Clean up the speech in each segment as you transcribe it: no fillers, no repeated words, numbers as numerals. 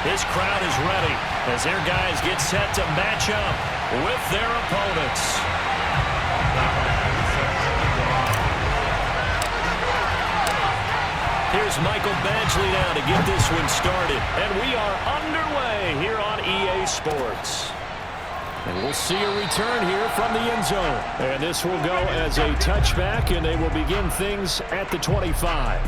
This crowd is ready as their guys get set to match up with their opponents. Here's Michael Badgley now to get this one started. And we are underway here on EA Sports. And we'll see a return here from the end zone. And this will go as a touchback, and they will begin things at the 25.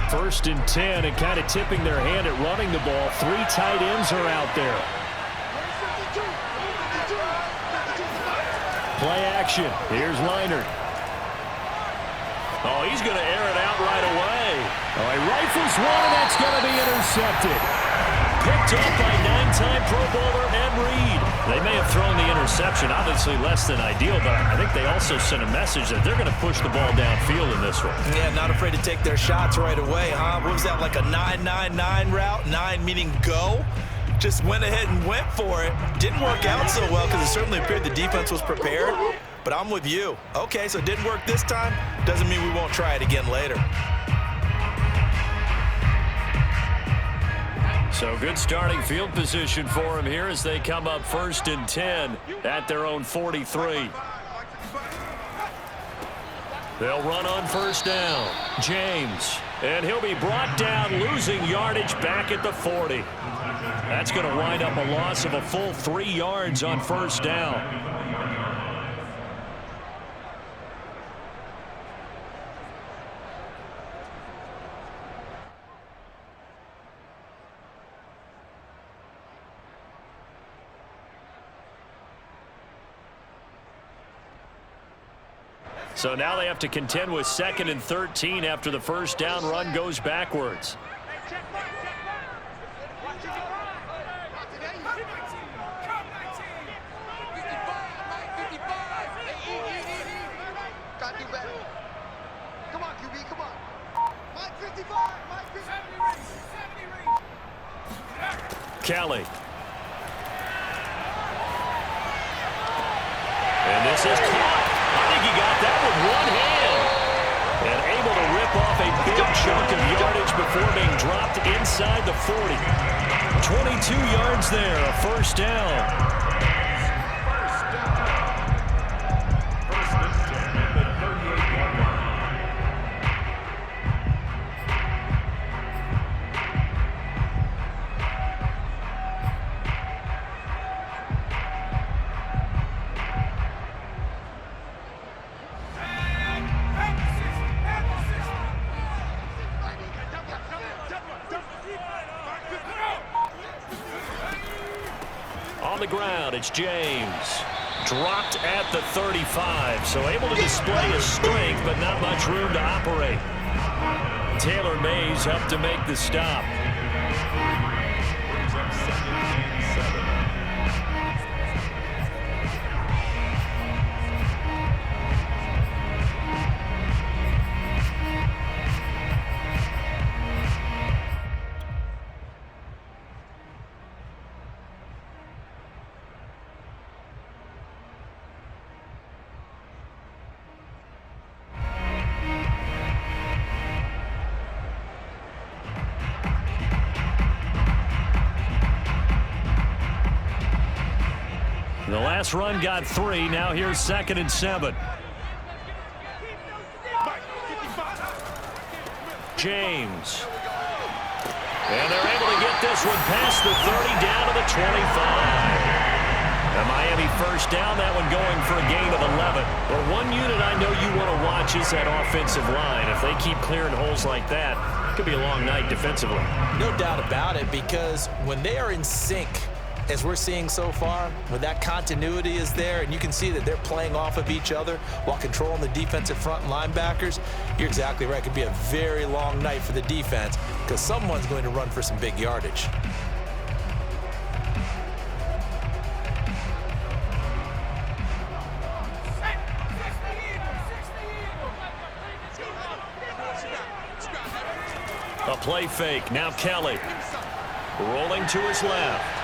First and 10, and kind of tipping their hand at running the ball. 3 tight ends are out there. Play action. Here's Leinart. Oh, he's going to air it out right away. Oh, he rifles one, and that's going to be intercepted. Picked up by 9-time Pro Bowler Ed Reed. They may have thrown the interception, obviously less than ideal, but I think they also sent a message that they're going to push the ball downfield in this one. Yeah, not afraid to take their shots right away, huh? What was that, like a 9-9-9 route? 9 meaning go? Just went ahead and went for it. Didn't work out so well because it certainly appeared the defense was prepared, but I'm with you. Okay, so it didn't work this time. Doesn't mean we won't try it again later. So good starting field position for them here as they come up first and 10 at their own 43. They'll run on first down. James. And he'll be brought down, losing yardage back at the 40. That's going to wind up a loss of a full 3 yards on first down. So now they have to contend with 2nd and 13 after the first down run goes backwards. Kelly. And this is caught. I think he got that with one hand. And able to rip off a big chunk of yardage before being dropped inside the 40. 22 yards there, a first down. On the ground, it's James. Dropped at the 35, so able to display his strength, but not much room to operate. Taylor Mays up to make the stop. The last run got 3. Now here's 2nd and 7. James. And they're able to get this one past the 30 down to the 25. A Miami first down, that one going for a gain of 11. Well, one unit I know you want to watch is that offensive line. If they keep clearing holes like that, it could be a long night defensively. No doubt about it, because when they are in sync, as we're seeing so far, when that continuity is there and you can see that they're playing off of each other while controlling the defensive front linebackers, you're exactly right. It could be a very long night for the defense because someone's going to run for some big yardage. A play fake. Now Kelly rolling to his left.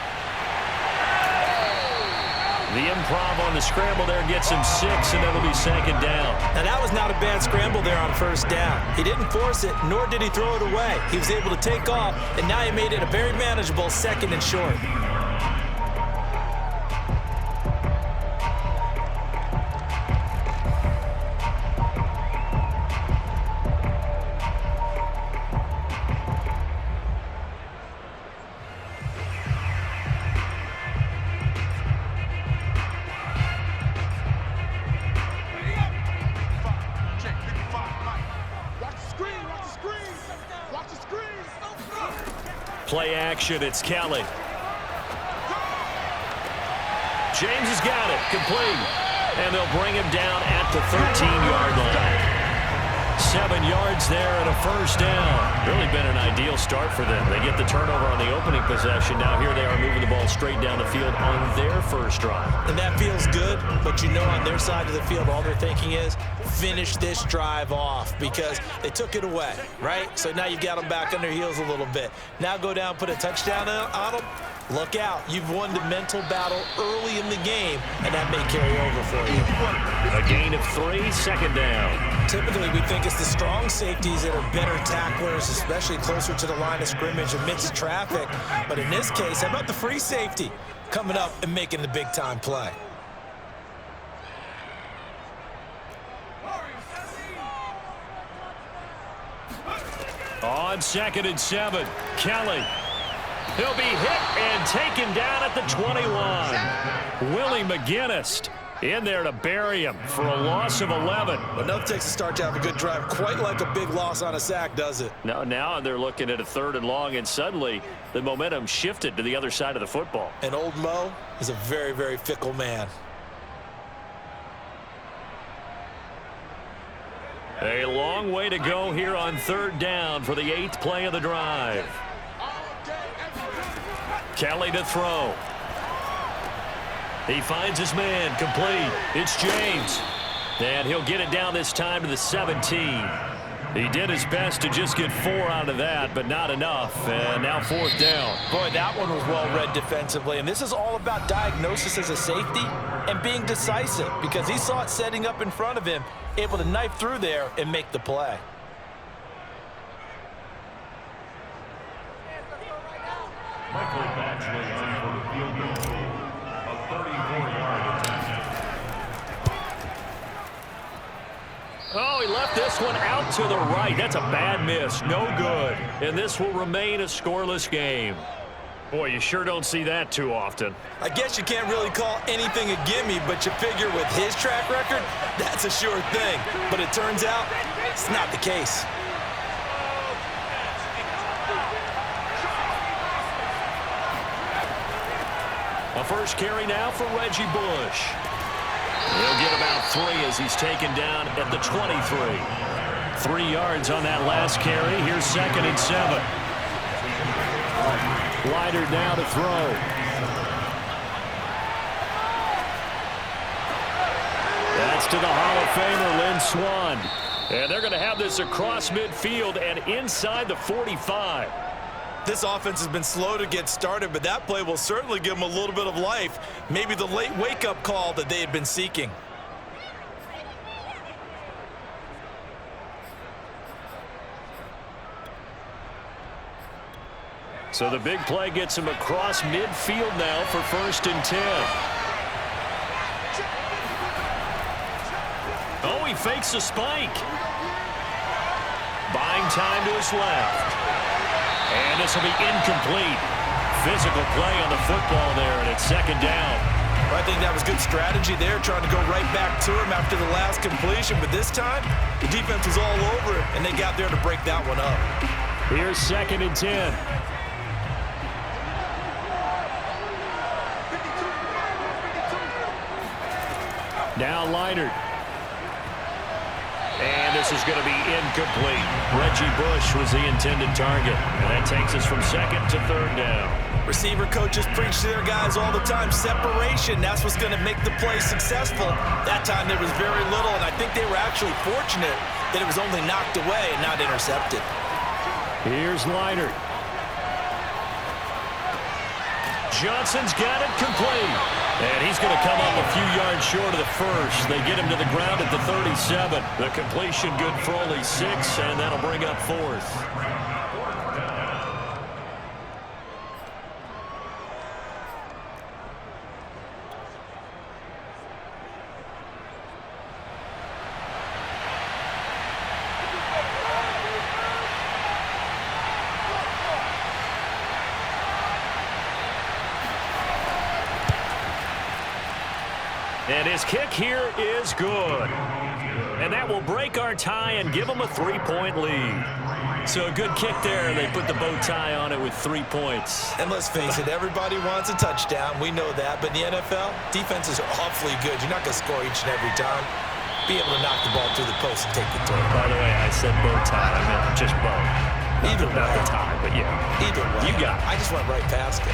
The improv on the scramble there gets him 6, and it'll be second down. Now, that was not a bad scramble there on first down. He didn't force it, nor did he throw it away. He was able to take off, and now he made it a very manageable 2nd and short. Play action, it's Kelly. James has got it, complete. And they'll bring him down at the 13-yard line. 7 yards there and a first down. Really been an ideal start for them. They get the turnover on the opening possession. Now here they are moving the ball straight down the field on their first drive. And that feels good, but you know on their side of the field all they're thinking is finish this drive off because they took it away, right? So now you've got them back on their heels a little bit. Now go down, put a touchdown on them. Look out. You've won the mental battle early in the game, and that may carry over for you. A gain of 3, second down. Typically, we think it's the strong safeties that are better tacklers, especially closer to the line of scrimmage amidst traffic. But in this case, how about the free safety coming up and making the big-time play? On 2nd and 7, Kelly. He'll be hit and taken down at the 21. Willie McGinnis in there to bury him for a loss of 11. Well, nothing takes a start to have a good drive quite like a big loss on a sack, does it? No, now they're looking at a 3rd and long, and suddenly the momentum shifted to the other side of the football. And old Mo is a very, very fickle man. A long way to go here on 3rd down for the 8th play of the drive. Kelly to throw. He finds his man, complete. It's James. And he'll get it down this time to the 17. He did his best to just get 4 out of that, but not enough. And now 4th down. Boy, that one was well read defensively. And this is all about diagnosis as a safety and being decisive because he saw it setting up in front of him, able to knife through there and make the play. Michael Batchley on for the field goal. A 34-yard attempt. Oh, he left this one out to the right. That's a bad miss. No good. And this will remain a scoreless game. Boy, you sure don't see that too often. I guess you can't really call anything a gimme, but you figure with his track record, that's a sure thing. But it turns out it's not the case. A first carry now for Reggie Bush. He'll get about 3 as he's taken down at the 23. 3 yards on that last carry. Here's 2nd and 7. Leiter now to throw. That's to the Hall of Famer, Lynn Swann. And they're going to have this across midfield and inside the 45. This offense has been slow to get started, but that play will certainly give them a little bit of life. Maybe the late wake-up call that they had been seeking. So the big play gets him across midfield now for 1st and 10. Oh, he fakes a spike. Buying time to his left. And this will be incomplete. Physical play on the football there, and it's 2nd down. I think that was good strategy there, trying to go right back to him after the last completion. But this time, the defense was all over it, and they got there to break that one up. Here's 2nd and 10. Now Leiter. And this is going to be incomplete. Reggie Bush was the intended target. And that takes us from 2nd to 3rd down. Receiver coaches preach to their guys all the time. Separation, that's what's going to make the play successful. That time there was very little, and I think they were actually fortunate that it was only knocked away and not intercepted. Here's Leiter. Johnson's got it complete. And he's going to come up a few yards short of the first. They get him to the ground at the 37. The completion good for only 6, and that'll bring up 4th. And his kick here is good. And that will break our tie and give them a 3-point lead. So a good kick there. They put the bow tie on it with 3 points. And let's face it, everybody wants a touchdown. We know that. But in the NFL, defenses are awfully good. You're not going to score each and every time. Be able to knock the ball through the post and take the turn. By the way, I said bow tie. I meant just bow. Either way. Not the tie, but yeah. Either way. You got it. I just went right past it.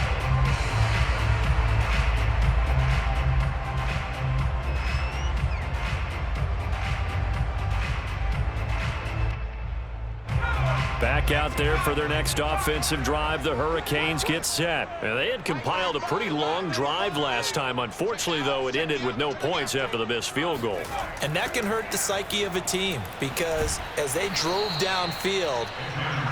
Back out there for their next offensive drive. The Hurricanes get set. And they had compiled a pretty long drive last time. Unfortunately, though, it ended with no points after the missed field goal. And that can hurt the psyche of a team because as they drove downfield,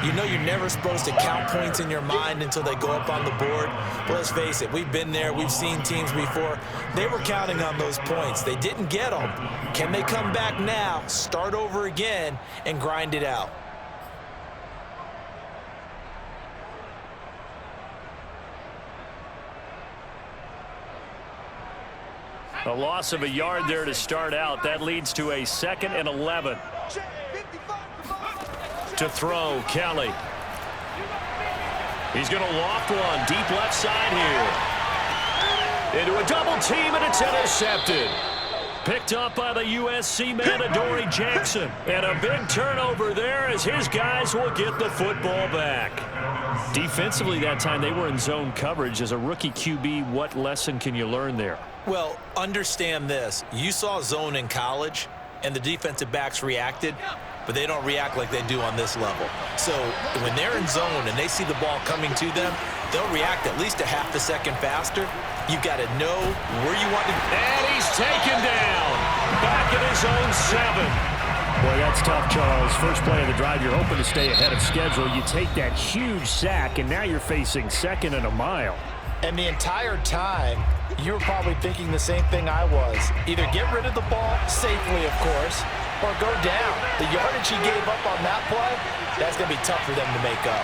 you know you're never supposed to count points in your mind until they go up on the board. But let's face it, we've been there. We've seen teams before. They were counting on those points. They didn't get them. Can they come back now, start over again, and grind it out? A loss of a yard there to start out. That leads to a 2nd and 11. To throw, Kelly. He's going to loft one. Deep left side here. Into a double team, and it's intercepted. Picked up by the USC man, Adoree Jackson. And a big turnover there as his guys will get the football back. Defensively that time, they were in zone coverage. As a rookie QB, what lesson can you learn there? Well, understand this. You saw zone in college, and the defensive backs reacted, but they don't react like they do on this level. So when they're in zone and they see the ball coming to them, they'll react at least a half a second faster. You've got to know where you want to go. And he's taken down. Back at his own 7. Boy, that's tough, Charles. First play of the drive, you're hoping to stay ahead of schedule. You take that huge sack, and now you're facing 2nd and a mile. And the entire time, you were probably thinking the same thing I was. Either get rid of the ball, safely of course, or go down. The yardage he gave up on that play, that's going to be tough for them to make up.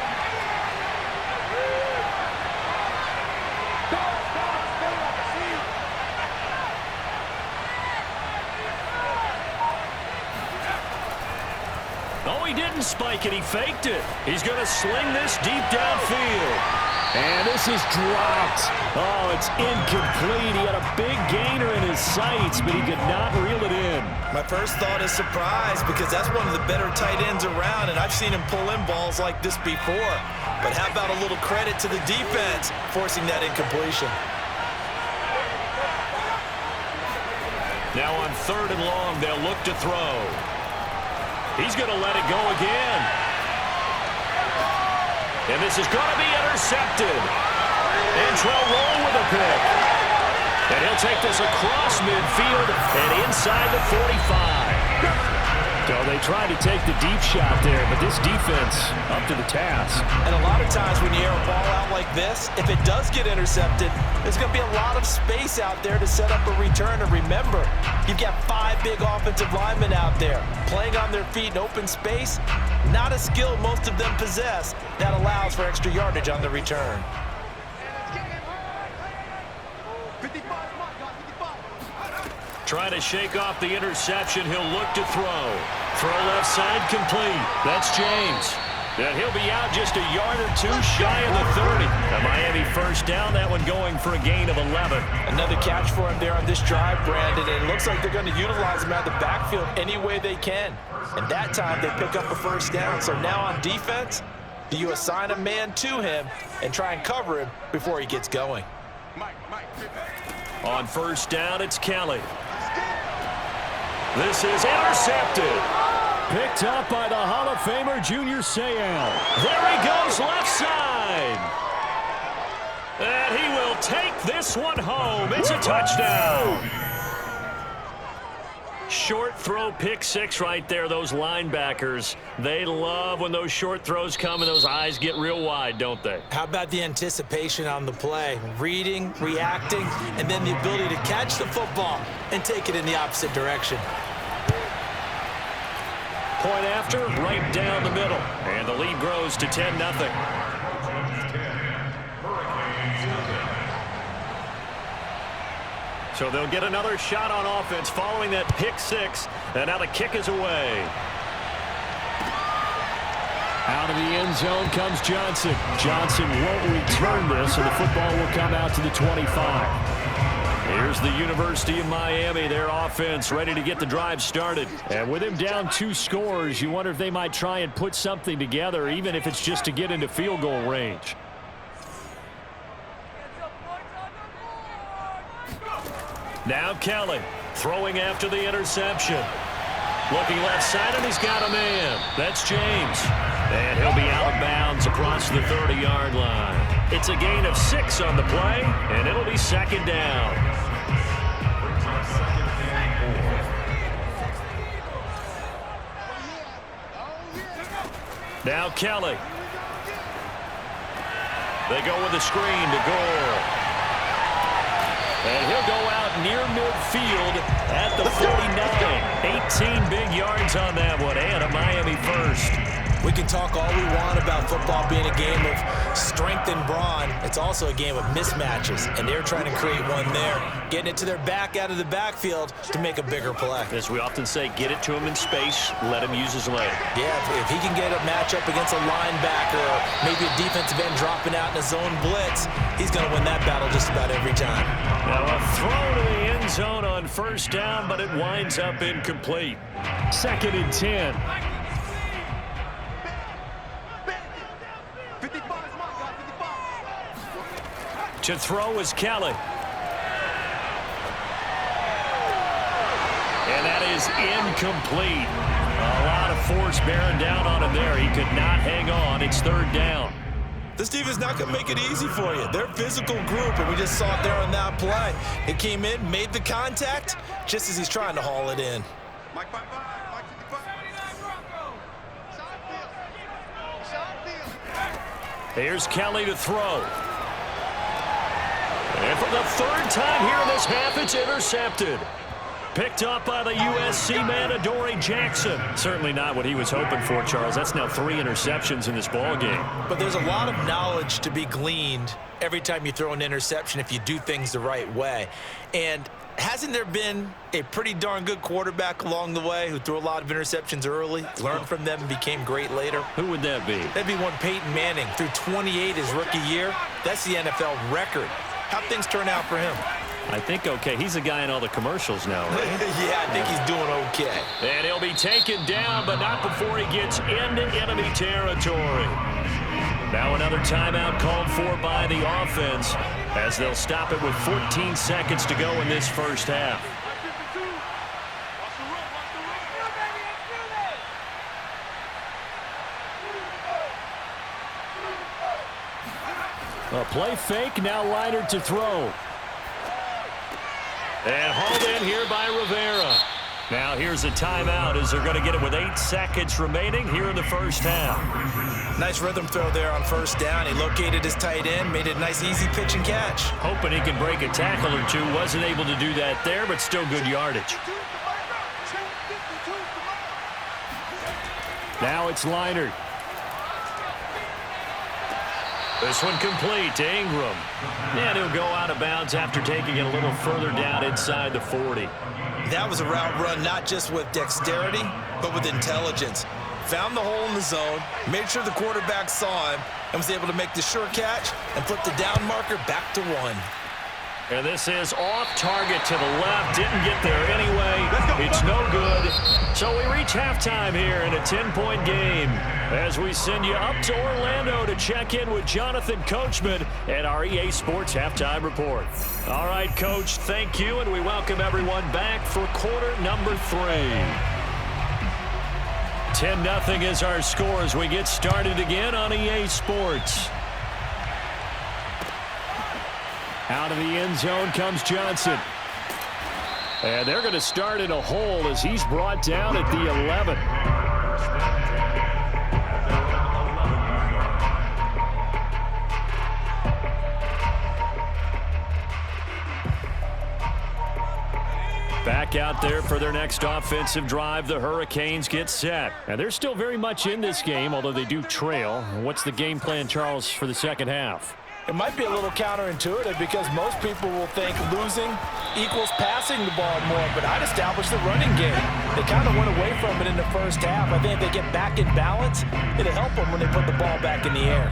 Oh, he didn't spike it. He faked it. He's going to sling this deep downfield. And this is dropped. Oh, it's incomplete. He had a big gainer in his sights, but he could not reel it in. My first thought is surprise because that's one of the better tight ends around, and I've seen him pull in balls like this before. But how about a little credit to the defense forcing that incompletion? Now on 3rd and long, they'll look to throw. He's going to let it go again. And this is going to be intercepted. Antrell Roll with a pick. And he'll take this across midfield and inside the 45. So they tried to take the deep shot there, but this defense up to the task. And a lot of times when you air a ball out like this, if it does get intercepted, there's going to be a lot of space out there to set up a return. And remember, you've got 5 big offensive linemen out there playing on their feet in open space. Not a skill most of them possess that allows for extra yardage on the return. Trying to shake off the interception. He'll look to throw. Throw left side complete. That's James. And he'll be out just a yard or 2 shy of the 30. A Miami first down. That one going for a gain of 11. Another catch for him there on this drive, Brandon. And it looks like they're going to utilize him out of the backfield any way they can. And that time they pick up a first down. So now on defense, do you assign a man to him and try and cover him before he gets going? On first down, it's Kelly. This is intercepted. Picked up by the Hall of Famer Junior Seau. There he goes left side. And he will take this one home. It's a touchdown. Short throw, pick six right there. Those linebackers, they love when those short throws come and those eyes get real wide, don't they? How about the anticipation on the play? Reading, reacting, and then the ability to catch the football and take it in the opposite direction. Point after, right down the middle. And the lead grows to 10-0. So they'll get another shot on offense following that pick six. And now the kick is away. Out of the end zone comes Johnson. Johnson won't return this, and the football will come out to the 25. Here's the University of Miami, their offense ready to get the drive started. And with him down 2 scores, you wonder if they might try and put something together, even if it's just to get into field goal range. Now Kelly throwing after the interception. Looking left side, and he's got a man. That's James. And he'll be out of bounds across the 30-yard line. It's a gain of 6 on the play, and it'll be second down. Now Kelly. They go with a screen to Gore. And he'll go out near midfield at the 49. 18 big yards on that one, and a Miami first. We can talk all we want about football being a game of strength and brawn. It's also a game of mismatches, and they're trying to create one there, getting it to their back out of the backfield to make a bigger play. As we often say, get it to him in space, let him use his leg. Yeah, if he can get a matchup against a linebacker or maybe a defensive end dropping out in a zone blitz, he's going to win that battle just about every time. Now a throw to the end zone on first down, but it winds up incomplete. 2nd and 10. To throw is Kelly. And that is incomplete. A lot of force bearing down on him there. He could not hang on. It's 3rd down. This team is not going to make it easy for you. They're a physical group, and we just saw it there on that play. It came in, made the contact, just as he's trying to haul it in. Here's Kelly to throw. And for the 3rd time here in this half, it's intercepted. Picked up by the USC man, Adoree Jackson. Certainly not what he was hoping for, Charles. That's now 3 interceptions in this ball game. But there's a lot of knowledge to be gleaned every time you throw an interception if you do things the right way. And hasn't there been a pretty darn good quarterback along the way who threw a lot of interceptions early, learned from them, and became great later? Who would that be? That'd be one Peyton Manning. Threw 28 his rookie year. That's the NFL record. How'd things turn out for him? I think okay. He's the guy in all the commercials now, right? Yeah, I think he's doing okay. And he'll be taken down, but not before he gets into enemy territory. Now another timeout called for by the offense as they'll stop it with 14 seconds to go in this first half. A play fake, now Leonard to throw. And hauled in here by Rivera. Now here's a timeout as they're going to get it with 8 seconds remaining here in the first half. Nice rhythm throw there on first down. He located his tight end, made it a nice easy pitch and catch. Hoping he can break a tackle or two. Wasn't able to do that there, but still good yardage. Now it's Leonard. This one complete to Ingram. And he'll go out of bounds after taking it a little further down inside the 40. That was a route run not just with dexterity, but with intelligence. Found the hole in the zone, made sure the quarterback saw him, and was able to make the sure catch and flip the down marker back to 1. And this is off target to the left. Didn't get there anyway. It's no good. So we reach halftime here in a 10-point game as we send you up to Orlando to check in with Jonathan Coachman and our EA Sports Halftime Report. All right, Coach, thank you, and we welcome everyone back for quarter number 3. 10-0 is our score as we get started again on EA Sports. Out of the end zone comes Johnson. And they're going to start in a hole as he's brought down at the 11. Back out there for their next offensive drive. The Hurricanes get set. And they're still very much in this game, although they do trail. What's the game plan, Charles, for the second half? It might be a little counterintuitive because most people will think losing equals passing the ball more, but I'd establish the running game. They kind of went away from it in the first half. I think if they get back in balance, it'll help them when they put the ball back in the air.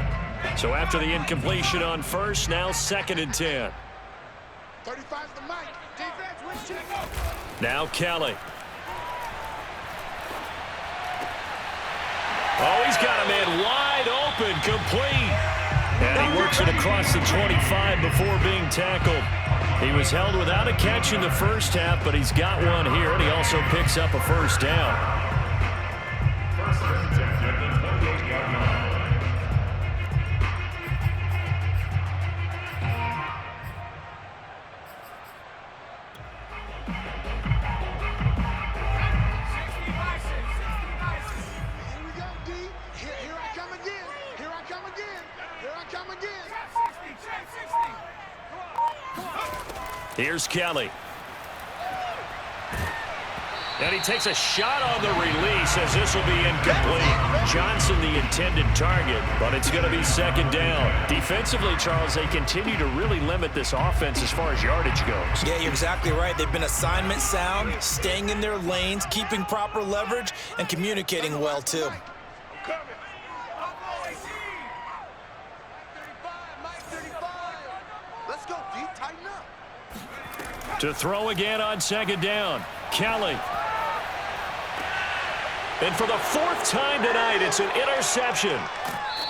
So after the incompletion on first, now 2nd and 10. 35's the mic. Defense, what's check? Now Kelly. Oh, he's got a man wide open, complete. And he works it across the 25 before being tackled. He was held without a catch in the first half, but he's got one here, and he also picks up a first down. Here's Kelly. And he takes a shot on the release as this will be incomplete. Johnson the intended target, but it's going to be 2nd down. Defensively, Charles, they continue to really limit this offense as far as yardage goes. Yeah, you're exactly right. They've been assignment sound, staying in their lanes, keeping proper leverage, and communicating well, too. To throw again on 2nd down. Kelly. And for the 4th time tonight, it's an interception.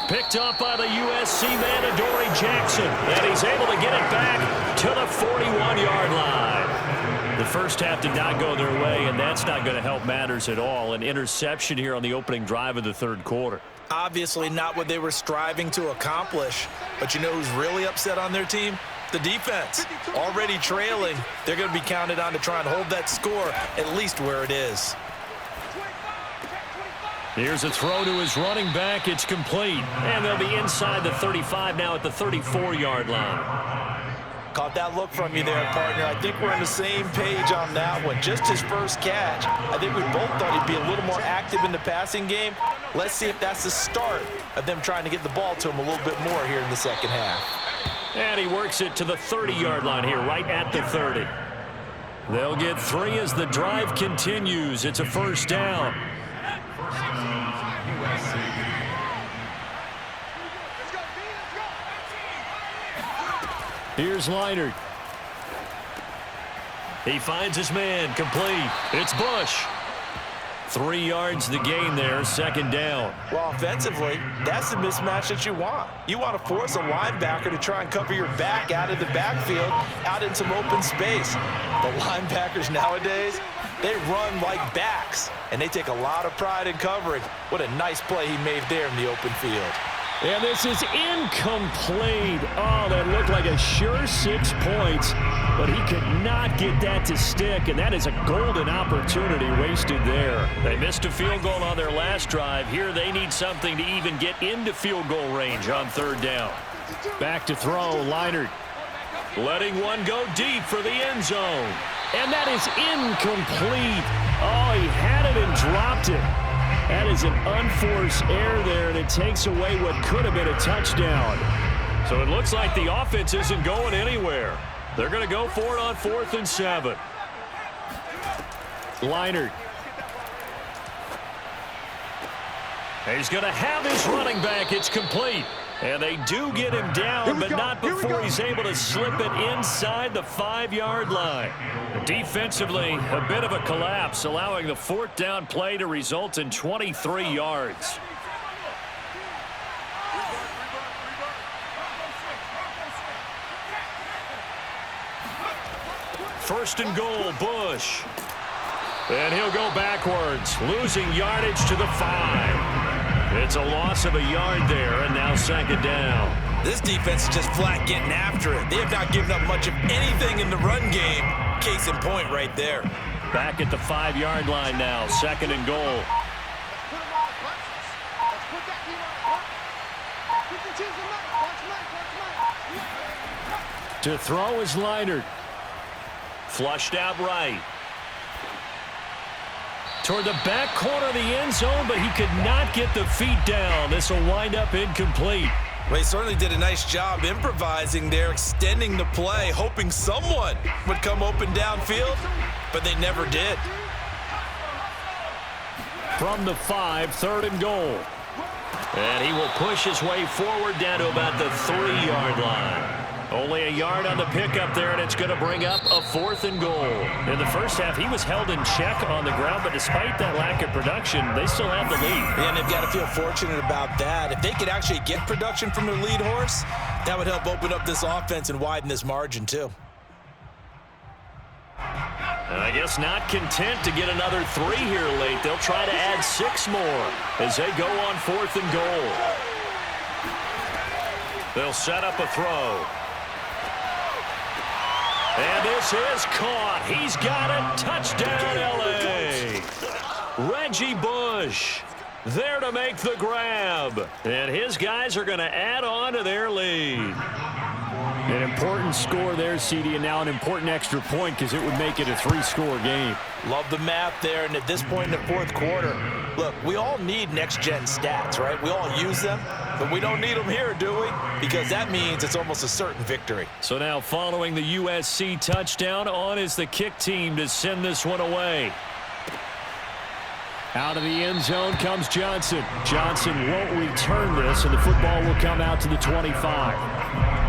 Picked up by the USC man, Adoree Jackson. And he's able to get it back to the 41-yard line. The first half did not go their way, and that's not going to help matters at all. An interception here on the opening drive of the 3rd quarter. Obviously not what they were striving to accomplish. But you know who's really upset on their team? The defense. Already trailing. They're going to be counted on to try and hold that score at least where it is. Here's a throw to his running back. It's complete. And they'll be inside the 35 now at the 34-yard line. Caught that look from you there, partner. I think we're on the same page on that one. Just his first catch. I think we both thought he'd be a little more active in the passing game. Let's see if that's the start of them trying to get the ball to him a little bit more here in the second half. And he works it to the 30-yard line here, right at the 30. They'll get 3 as the drive continues. It's a first down. Here's Leinart. He finds his man, complete. It's Bush. 3 yards the gain there, 2nd down. Well, offensively, that's the mismatch that you want. You want to force a linebacker to try and cover your back out of the backfield, out in some open space. The linebackers nowadays, they run like backs, and they take a lot of pride in covering. What a nice play he made there in the open field. And this is incomplete. Oh, that looked like a sure 6 points, but he could not get that to stick, and that is a golden opportunity wasted there. They missed a field goal on their last drive. Here they need something to even get into field goal range on 3rd down. Back to throw, Leinart. Letting one go deep for the end zone. And that is incomplete. Oh, he had it and dropped it. That is an unforced error there, and it takes away what could have been a touchdown. So it looks like the offense isn't going anywhere. They're going to go for it on 4th and 7. Leinart. He's going to have his running back. It's complete. And they do get him down, but not before he's able to slip it inside the 5-yard line. Defensively, a bit of a collapse, allowing the 4th down play to result in 23 yards. First and goal, Bush. And he'll go backwards, losing yardage to the 5. It's a loss of a yard there, and now second down. This defense is just flat getting after it. They have not given up much of anything in the run game. Case in point right there. Back at the 5-yard line now, second and goal. To throw is Leinart. Flushed out right. Toward the back corner of the end zone, but he could not get the feet down. This will wind up incomplete. Well, he certainly did a nice job improvising there, extending the play, hoping someone would come open downfield, but they never did. From the 5, third and goal. And he will push his way forward down to about the 3-yard line. Only a yard on the pickup there, and it's going to bring up a 4th and goal. In the first half, he was held in check on the ground, but despite that lack of production, they still have the lead. Yeah, and they've got to feel fortunate about that. If they could actually get production from their lead horse, that would help open up this offense and widen this margin, too. And I guess not content to get another 3 here late. They'll try to add 6 more as they go on 4th and goal. They'll set up a throw. And this is caught. He's got it. Touchdown, L.A. Reggie Bush there to make the grab. And his guys are going to add on to their lead. An important score there, CD, and now an important extra point because it would make it a 3-score game. Love the math there, and at this point in the 4th quarter, look, we all need next-gen stats, right? We all use them, but we don't need them here, do we? Because that means it's almost a certain victory. So now following the USC touchdown, on is the kick team to send this one away. Out of the end zone comes Johnson. Johnson won't return this, and the football will come out to the 25.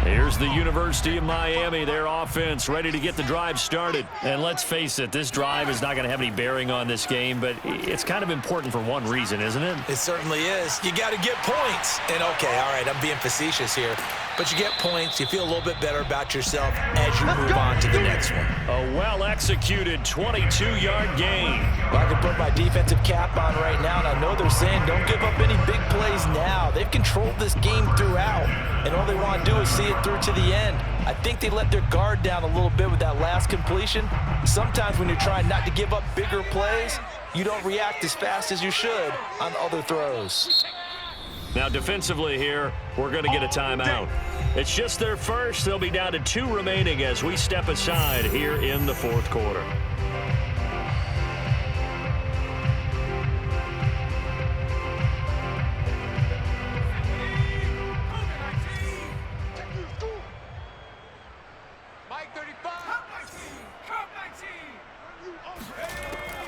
Here's the University of Miami, their offense ready to get the drive started. And let's face it, this drive is not going to have any bearing on this game, but it's kind of important for one reason, isn't it? It certainly is. You got to get points. And, okay, all right, I'm being facetious here. But you get points, you feel a little bit better about yourself as you move on to the next one. A well-executed 22-yard gain. Well, I can put my defensive cap on right now, and I know they're saying don't give up any big plays now. They've controlled this game throughout, and all they want to do is see it through to the end. I think they let their guard down a little bit with that last completion. Sometimes when you're trying not to give up bigger plays, you don't react as fast as you should on other throws. Now defensively here, we're going to get a timeout. It's just their first. They'll be down to 2 remaining as we step aside here in the 4th quarter.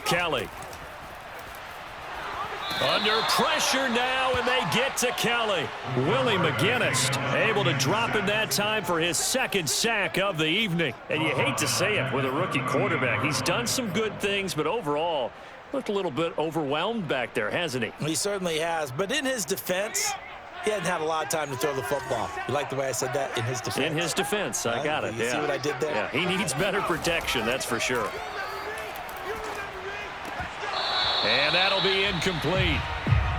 Kelly. Under pressure now, and they get to Kelly. Willie McGinnis able to drop in that time for his 2nd sack of the evening. And you hate to say it with a rookie quarterback. He's done some good things, but overall looked a little bit overwhelmed back there, hasn't he? He certainly has, but in his defense, he hadn't had a lot of time to throw the football. You like the way I said that? In his defense. In his defense, I got it. You see what I did there? Yeah, he needs better protection, that's for sure. And that'll be incomplete.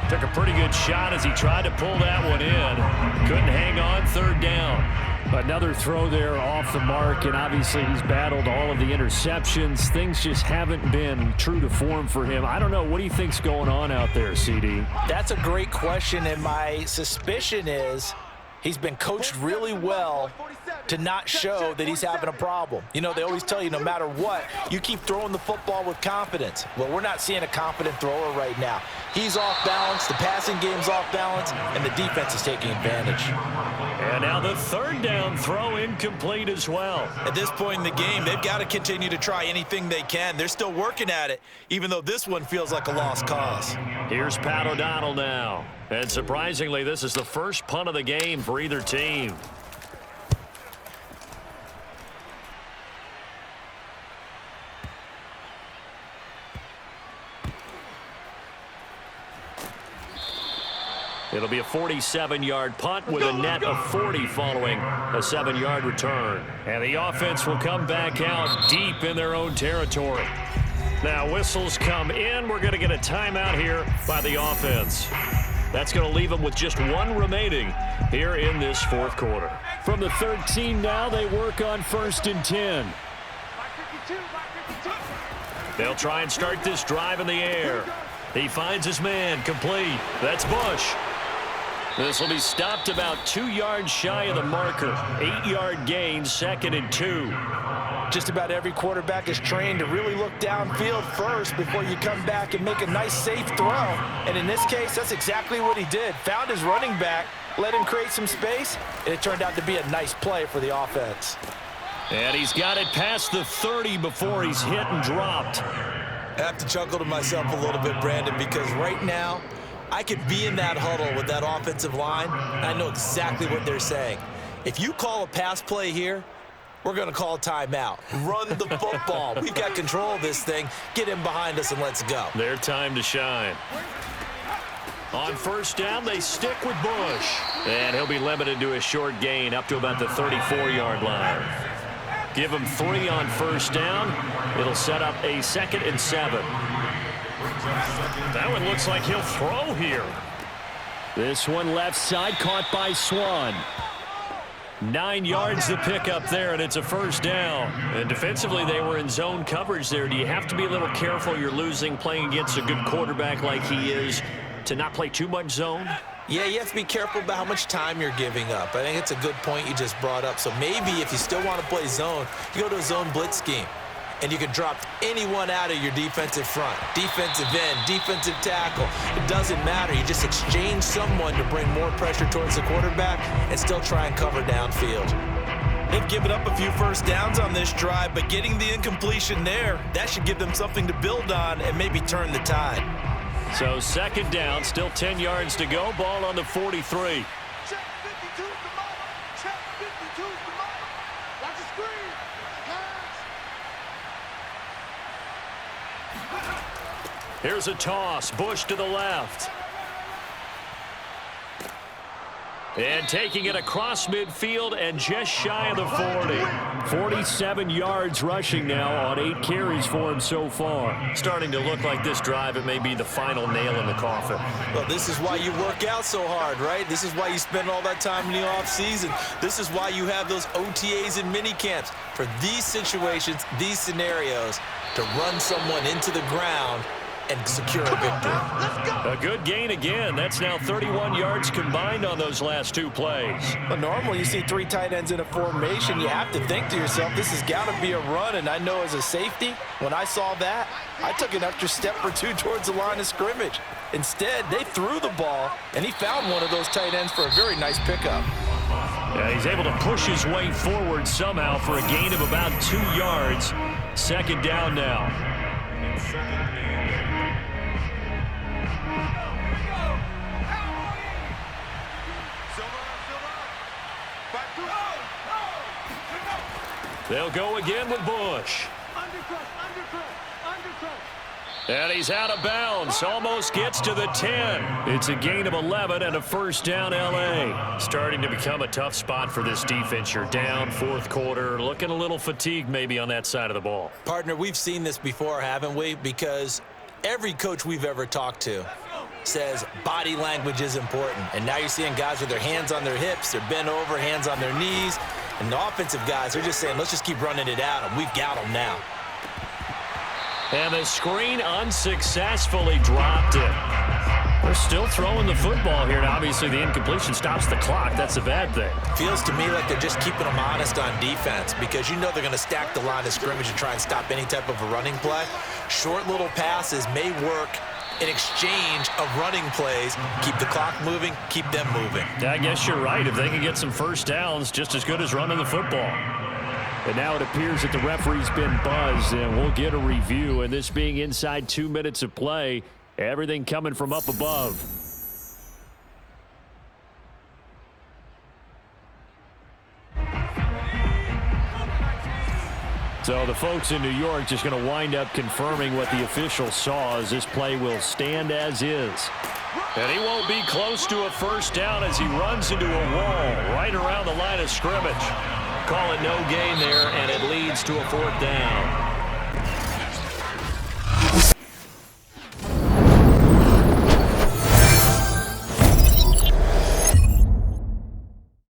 Took a pretty good shot as he tried to pull that one in. Couldn't hang on, 3rd down. Another throw there off the mark, and obviously he's battled all of the interceptions. Things just haven't been true to form for him. I don't know. What do you think's going on out there, CD? That's a great question, and my suspicion is he's been coached really well to not show that he's having a problem. You know, they always tell you no matter what, you keep throwing the football with confidence. Well, we're not seeing a confident thrower right now. He's off balance, the passing game's off balance, and the defense is taking advantage. And now the 3rd down throw incomplete as well. At this point in the game, they've got to continue to try anything they can. They're still working at it, even though this one feels like a lost cause. Here's Pat O'Donnell now. And surprisingly, this is the first punt of the game for either team. It'll be a 47-yard punt with a net of 40 following a 7-yard return. And the offense will come back out deep in their own territory. Now whistles come in. We're going to get a timeout here by the offense. That's going to leave them with just one remaining here in this fourth quarter. From the 13 now, they work on 1st and 10. They'll try and start this drive in the air. He finds his man, complete. That's Bush. This will be stopped about 2 yards shy of the marker. 8-yard gain, 2nd and 2. Just about every quarterback is trained to really look downfield first before you come back and make a nice, safe throw. And in this case, that's exactly what he did. Found his running back, let him create some space, and it turned out to be a nice play for the offense. And he's got it past the 30 before he's hit and dropped. I have to chuckle to myself a little bit, Brandon, because right now I could be in that huddle with that offensive line, and I know exactly what they're saying. If you call a pass play here, we're going to call timeout. Run the football. We've got control of this thing. Get him behind us and let's go. Their time to shine. On 1st down, they stick with Bush. And he'll be limited to a short gain up to about the 34-yard line. Give him 3 on 1st down. It'll set up a 2nd and 7. That one looks like he'll throw here. This one left side, caught by Swan. 9 yards to pick up there, and it's a 1st down. And defensively, they were in zone coverage there. Do you have to be a little careful? You're losing, playing against a good quarterback like he is, to not play too much zone? Yeah, you have to be careful about how much time you're giving up. I think it's a good point you just brought up. So maybe if you still want to play zone, you go to a zone blitz scheme. And you can drop anyone out of your defensive front. Defensive end, defensive tackle. It doesn't matter. You just exchange someone to bring more pressure towards the quarterback and still try and cover downfield. They've given up a few 1st downs on this drive, but getting the incompletion there, that should give them something to build on and maybe turn the tide. So 2nd down, still 10 yards to go. Ball on the 43. Check 52's the mark. Check 52's the mark. Watch the screen. Hands. Here's a toss. Bush to the left. And taking it across midfield and just shy of the 40. 47 yards rushing now on 8 carries for him so far. Starting to look like this drive, it may be the final nail in the coffin. Well, this is why you work out so hard, right? This is why you spend all that time in the offseason. This is why you have those OTAs and mini camps. For these situations, these scenarios, to run someone into the ground and secure a victory. A good gain again. That's now 31 yards combined on those last 2 plays. But normally you see 3 tight ends in a formation. You have to think to yourself, this has got to be a run. And I know as a safety, when I saw that, I took an extra step or 2 towards the line of scrimmage. Instead, they threw the ball, and he found one of those tight ends for a very nice pickup. Yeah, he's able to push his way forward somehow for a gain of about 2 yards. 2nd down now. They'll go again with Bush. And he's out of bounds. Almost gets to the 10. It's a gain of 11 and a 1st down L.A. Starting to become a tough spot for this defense. You're down 4th quarter. Looking a little fatigued maybe on that side of the ball. Partner, we've seen this before, haven't we? Because every coach we've ever talked to says body language is important. And now you're seeing guys with their hands on their hips. They're bent over, hands on their knees. And the offensive guys, they're just saying, let's just keep running it out, and we've got them now. And the screen unsuccessfully dropped it. They're still throwing the football here, and obviously the incompletion stops the clock. That's a bad thing. Feels to me like they're just keeping them honest on defense because you know they're going to stack the line of scrimmage and try and stop any type of a running play. Short little passes may work in exchange of running plays. Keep the clock moving, keep them moving. I guess you're right. If they can get some 1st downs, just as good as running the football. And now it appears that the referee's been buzzed, and we'll get a review. And this being inside 2 minutes of play, everything coming from up above. So the folks in New York just going to wind up confirming what the official saw, as this play will stand as is. And he won't be close to a 1st down as he runs into a wall right around the line of scrimmage. Call it no gain there, and it leads to a 4th down.